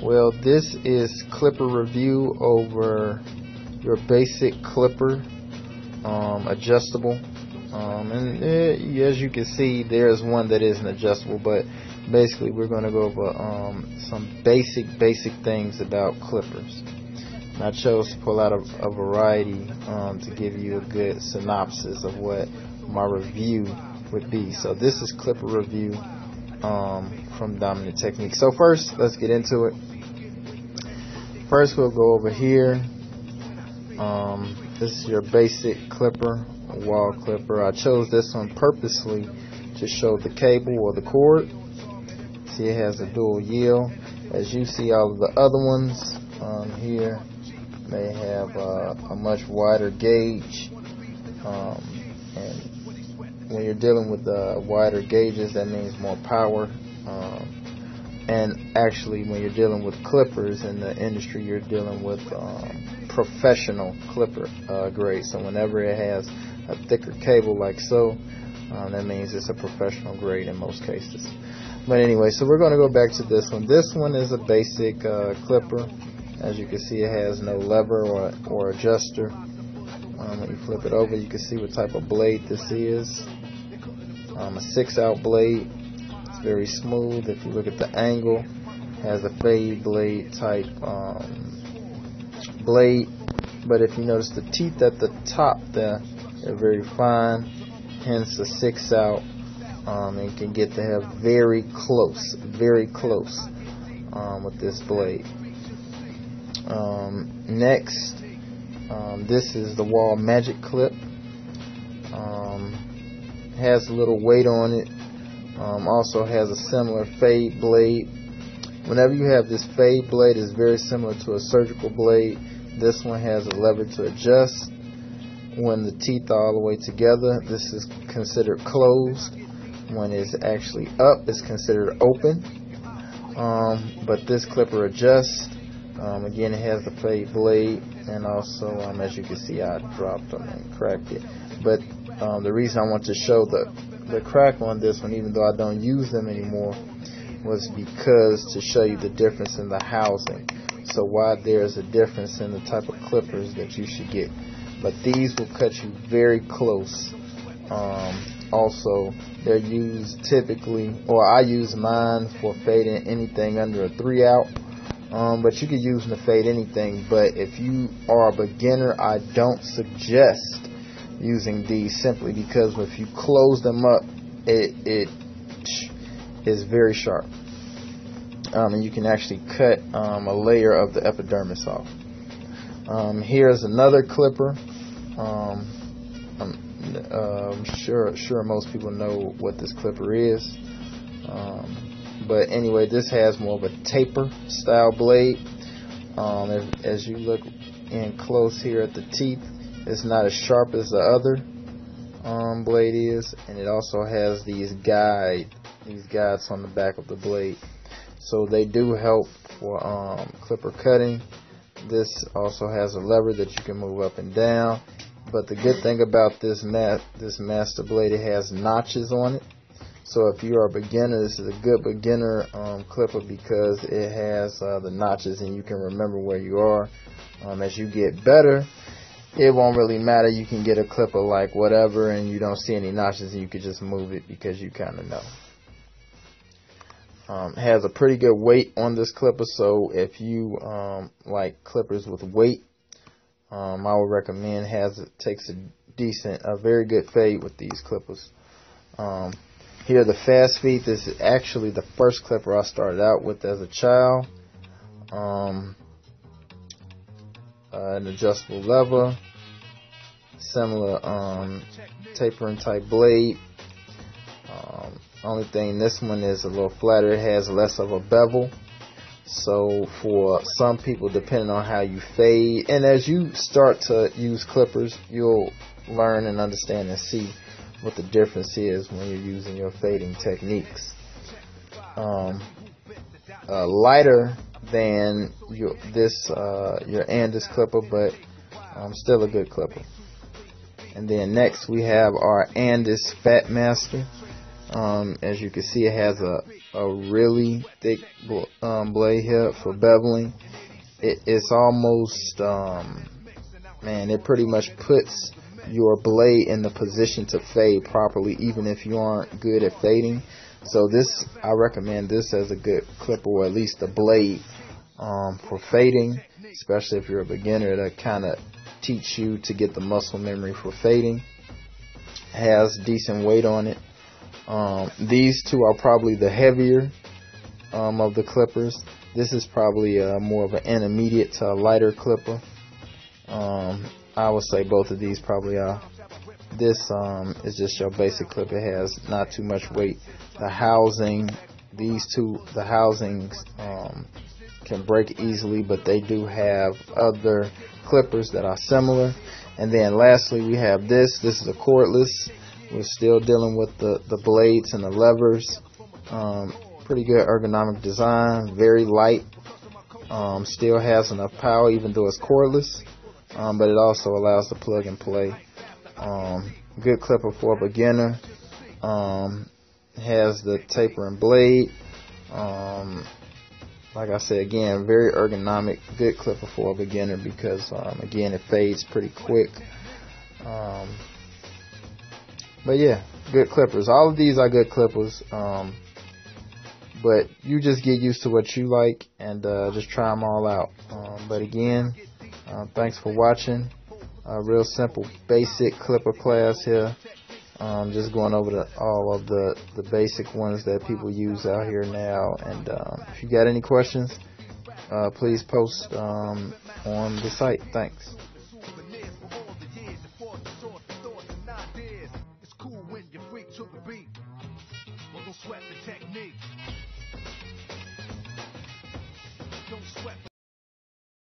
Well, this is clipper review over your basic clipper, adjustable. As you can see, there's one that isn't adjustable, but basically we're going to go over some basic things about clippers. And I chose to pull out a variety to give you a good synopsis of what my review would be. So this is clipper review from Dominant Technique. So first, let's get into it. First, we'll go over here. This is your basic clipper, wall clipper. I chose this one purposely to show the cable or the cord. See, it has a dual yield. As you see, all of the other ones here, they have a much wider gauge. And when you're dealing with wider gauges, that means more power. And actually, when you're dealing with clippers in the industry, you're dealing with professional clipper grade. So whenever it has a thicker cable like so, that means it's a professional grade in most cases. But anyway, so we're going to go back to this one. This one is a basic clipper. As you can see, it has no lever or adjuster. When you flip it over, you can see what type of blade this is. A 6-out blade. It's very smooth. If you look at the angle, it has a fade blade type blade. But if you notice the teeth at the top there, they're very fine. Hence a 6-out. And can get to have very close with this blade. Next, this is the Wall Magic Clip. Has a little weight on it. Also has a similar fade blade. Whenever you have this fade blade, it's very similar to a surgical blade. This one has a lever to adjust when the teeth are all the way together. This is considered closed. When it's actually up, it's considered open. But this clipper adjusts. Again, it has the fade blade, and also, as you can see, I dropped them and cracked it. But the reason I want to show the crack on this one, even though I don't use them anymore, was because to show you the difference in the housing. So why there's a difference in the type of clippers that you should get. But these will cut you very close. Also, they're used typically, or I use mine for fading anything under a 3-out. But you can use them to fade anything. But if you are a beginner, I don't suggest using these simply because if you close them up, it is very sharp. And you can actually cut a layer of the epidermis off. Here's another clipper. I'm sure most people know what this clipper is. But anyway, this has more of a taper style blade. As you look in close here at the teeth, it's not as sharp as the other blade is, and it also has these guides on the back of the blade. So they do help for clipper cutting. This also has a lever that you can move up and down. But the good thing about this master blade, it has notches on it. So if you are a beginner, this is a good beginner clipper because it has the notches and you can remember where you are. As you get better, it won't really matter. You can get a clipper like whatever and you don't see any notches and you can just move it because you kind of know. Has a pretty good weight on this clipper, so if you like clippers with weight, I would recommend. Takes a very good fade with these clippers. Here, the fast feed. This is actually the first clipper I started out with as a child. An adjustable lever, similar tapering type blade. Only thing, this one is a little flatter. It has less of a bevel. So for some people, depending on how you fade, and as you start to use clippers, you'll learn and understand and see what the difference is when you're using your fading techniques. Lighter than your Andis clipper, but still a good clipper. And then next we have our Andis Fat Master. As you can see, it has a really thick blade head for beveling. It's almost, man, it pretty much puts your blade in the position to fade properly, even if you aren't good at fading. So this, I recommend this as a good clipper, or at least the blade for fading, especially if you're a beginner, to kind of teach you to get the muscle memory for fading. It has decent weight on it. These two are probably the heavier of the clippers. This is probably more of an intermediate to a lighter clipper. I would say both of these probably are. This is just your basic clip. It has not too much weight. The housing, the housings can break easily, but they do have other clippers that are similar. And then lastly, we have this. This is a cordless. We're still dealing with the blades and the levers. Pretty good ergonomic design. Very light. Still has enough power even though it's cordless. But it also allows the plug and play. Good clipper for a beginner. Has the tapering blade. Like I said, again, very ergonomic. Good clipper for a beginner because, again, it fades pretty quick. But yeah, good clippers. All of these are good clippers. But you just get used to what you like and just try them all out. But again, thanks for watching. A real simple, basic clipper class here. Just going over all of the basic ones that people use out here now. And if you got any questions, please post on the site. Thanks. Sweat the technique.